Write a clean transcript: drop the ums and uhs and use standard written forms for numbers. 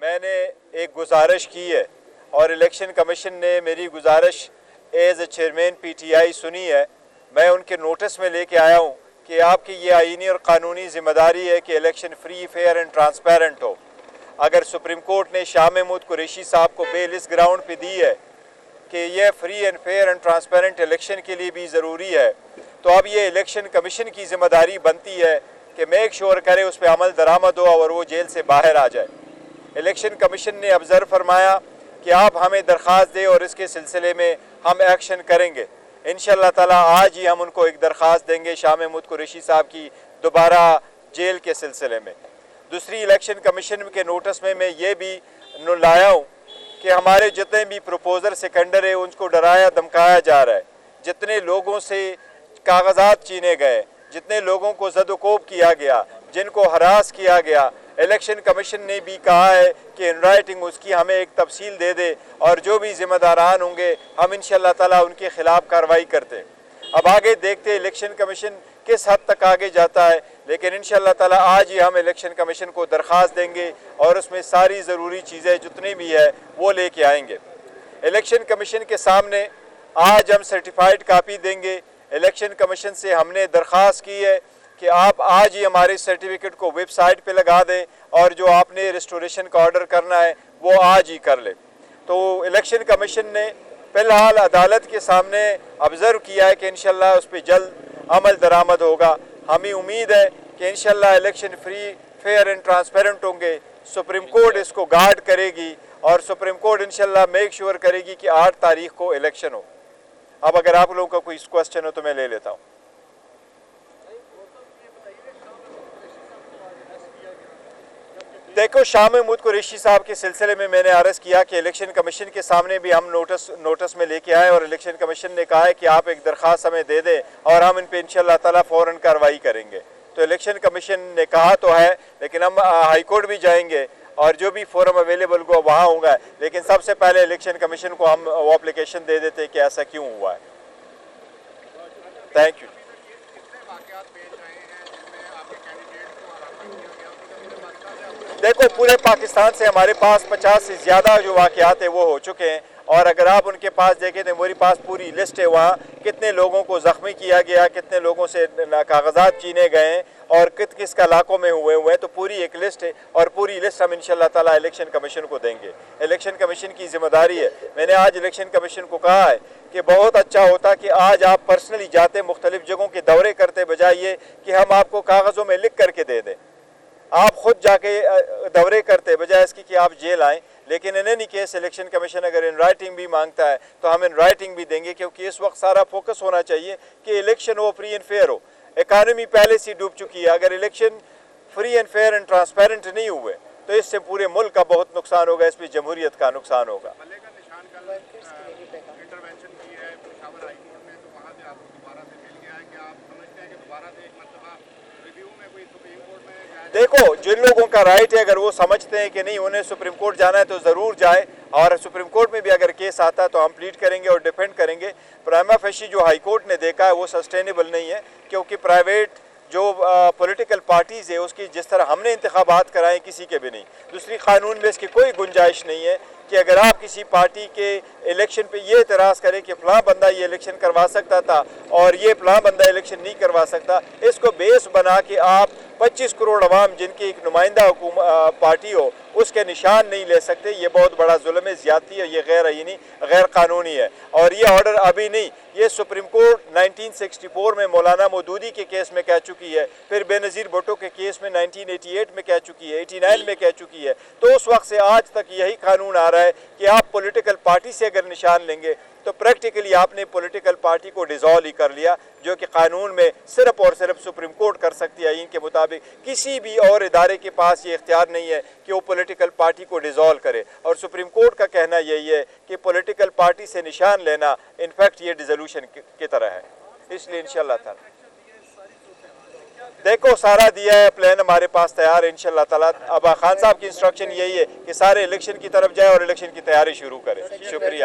میں نے ایک گزارش کی ہے اور الیکشن کمیشن نے میری گزارش as a chairman P T I سنی ہے. میں ان کے نوٹس میں لے کے آیا ہوں کہ آپ کی یہ آئینی اور قانونی ذمہ داری ہے کہ election free fair and transparent ہو. اگر سپریم کورٹ نے شاہ محمود قریشی صاحب کو بیل اس گراؤنڈ پہ دی ہے کہ یہ free and fair and transparent election کے لیے بھی ضروری ہے, تو اب یہ الیکشن کمیشن کی ذمہ داری بنتی ہے کہ میک شور کرے اس پہ عمل درآمد ہو اور وہ جیل سے باہر آ جائے. الیکشن کمیشن نے ابزرو فرمایا کہ آپ ہمیں درخواست دیں اور اس کے سلسلے میں ہم ایکشن کریں گے. انشاءاللہ تعالی آج ہی ہم ان کو ایک درخواست دیں گے شاہ محمود قریشی صاحب کی دوبارہ جیل کے سلسلے میں. دوسری, الیکشن کمیشن کے نوٹس میں یہ بھی لایا ہوں کہ ہمارے جتنے بھی پروپوزر سیکنڈر ہیں ان کو ڈرایا دھمکایا جا رہا ہے. جتنے لوگوں سے کاغذات چینے گئے, جتنے لوگوں کو زد و کوب کیا گیا, جن کو ہراس کیا گیا, الیکشن کمیشن نے بھی کہا ہے کہ ان رائٹنگ اس کی ہمیں ایک تفصیل دے دے اور جو بھی ذمہ داران ہوں گے ہم انشاءاللہ تعالیٰ ان کے خلاف کارروائی کرتے. اب آگے دیکھتے الیکشن کمیشن کس حد تک آگے جاتا ہے, لیکن انشاءاللہ تعالیٰ آج ہی ہم الیکشن کمیشن کو درخواست دیں گے اور اس میں ساری ضروری چیزیں جتنی بھی ہے وہ لے کے آئیں گے. الیکشن کمیشن کے سامنے آج ہم سرٹیفائیڈ کاپی دیں گے. الیکشن کمیشن سے ہم نے درخواست کی ہے کہ آپ آج ہی ہمارے سرٹیفکیٹ کو ویب سائٹ پہ لگا دیں اور جو آپ نے ریسٹوریشن کا آرڈر کرنا ہے وہ آج ہی کر لیں. تو الیکشن کمیشن نے فی الحال عدالت کے سامنے آبزرو کیا ہے کہ انشاءاللہ اس پہ جلد عمل درآمد ہوگا. ہمیں امید ہے کہ انشاءاللہ election free fair and transparent ہوں گے. سپریم کورٹ اس کو گارڈ کرے گی اور سپریم کورٹ انشاءاللہ میک شور کرے گی کہ 8 تاریخ کو الیکشن ہو. اب اگر آپ لوگوں کا کوئی کوسچن ہو تو میں لے لیتا ہوں. دیکھو, شاہ محمود قریشی صاحب کے سلسلے میں نے عرض کیا کہ الیکشن کمیشن کے سامنے بھی ہم نوٹس میں لے کے آئے اور الیکشن کمیشن نے کہا ہے کہ آپ ایک درخواست ہمیں دے دیں اور ہم ان پہ انشاءاللہ تعالیٰ فوراً کارروائی کریں گے. تو الیکشن کمیشن نے کہا تو ہے, لیکن ہم ہائی کورٹ بھی جائیں گے اور جو بھی فورم اویلیبل ہو وہاں ہوں گا, لیکن سب سے پہلے الیکشن کمیشن کو ہم وہ اپلیکیشن دے دیتے کہ ایسا کیوں ہوا ہے. Thank you. دیکھو, پورے پاکستان سے ہمارے پاس 50 سے زیادہ جو واقعات ہیں وہ ہو چکے ہیں, اور اگر آپ ان کے پاس دیکھیں تو میرے پاس پوری لسٹ ہے وہاں کتنے لوگوں کو زخمی کیا گیا, کتنے لوگوں سے کاغذات چینے گئے ہیں اور کس علاقوں میں ہوئے ہیں. تو پوری ایک لسٹ ہے اور پوری لسٹ ہم انشاءاللہ تعالیٰ الیکشن کمیشن کو دیں گے. الیکشن کمیشن کی ذمہ داری ہے. میں نے آج الیکشن کمیشن کو کہا ہے کہ بہت اچھا ہوتا کہ آج آپ پرسنلی جاتے, مختلف جگہوں کے دورے کرتے, بجائے یہ کہ ہم آپ کو کاغذوں میں لکھ کر کے دے دیں. آپ خود جا کے دورے کرتے بجائے اس کی کہ آپ جیل آئیں. لیکن in any case election commission اگر ان رائٹنگ بھی مانگتا ہے تو ہم ان رائٹنگ بھی دیں گے, کیونکہ اس وقت سارا فوکس ہونا چاہیے کہ الیکشن ہو فری اینڈ فیئر ہو. اکانومی پہلے سے ڈوب چکی ہے. اگر election free and fair and transparent نہیں ہوئے تو اس سے پورے ملک کا بہت نقصان ہوگا, اس پہ جمہوریت کا نقصان ہوگا. دیکھو, جن لوگوں کا رائٹ ہے اگر وہ سمجھتے ہیں کہ نہیں انہیں سپریم کورٹ جانا ہے تو ضرور جائے, اور سپریم کورٹ میں بھی اگر کیس آتا ہے تو ہم پلیڈ کریں گے اور ڈیفینڈ کریں گے. پرائما فیشی جو ہائی کورٹ نے دیکھا ہے وہ سسٹینیبل نہیں ہے, کیونکہ پرائیویٹ جو پولیٹیکل پارٹیز ہے اس کی جس طرح ہم نے انتخابات کرائے کسی کے بھی نہیں. دوسری, قانون میں اس کی کوئی گنجائش نہیں ہے کہ اگر آپ کسی پارٹی کے الیکشن پہ یہ اعتراض کریں کہ فلاں بندہ یہ الیکشن کروا سکتا تھا اور یہ فلاں بندہ الیکشن نہیں کروا سکتا, اس کو بیس بنا کے آپ 25 کروڑ عوام جن کی ایک نمائندہ پارٹی ہو اس کے نشان نہیں لے سکتے. یہ بہت بڑا ظلم ہے, زیادتی ہے, یہ غیر آئینی غیر قانونی ہے. اور یہ آرڈر ابھی نہیں, یہ سپریم کورٹ 1964 میں مولانا مودودی کے کیس میں کہہ چکی ہے, پھر بے نظیر بھٹو کے کیس میں 1988 میں کہہ چکی ہے, 89 میں کہہ چکی ہے. تو اس وقت سے آج تک یہی قانون آ رہا ہے کہ آپ پولیٹیکل پارٹی سے اگر نشان لیں گے تو پریکٹیکلی آپ نے پولیٹیکل پارٹی کو ڈیزالو ہی کر لیا, جو کہ قانون میں صرف اور صرف سپریم کورٹ کر سکتی ہے. ان کے مطابق کسی بھی اور ادارے کے پاس یہ اختیار نہیں ہے کہ وہ پولیٹیکل پارٹی کو ڈیزالو کرے, اور سپریم کورٹ کا کہنا یہی ہے کہ پولیٹیکل پارٹی سے نشان لینا انفیکٹ یہ ڈیزولوشن کی طرح ہے. اس لیے انشاءاللہ تعالی دیکھو سارا دیا ہے, پلان ہمارے پاس تیار ہے انشاءاللہ تعالیٰ. اب خان صاحب کی انسٹرکشن یہی ہے کہ سارے الیکشن کی طرف جائے اور الیکشن کی تیاری شروع کرے. شکریہ.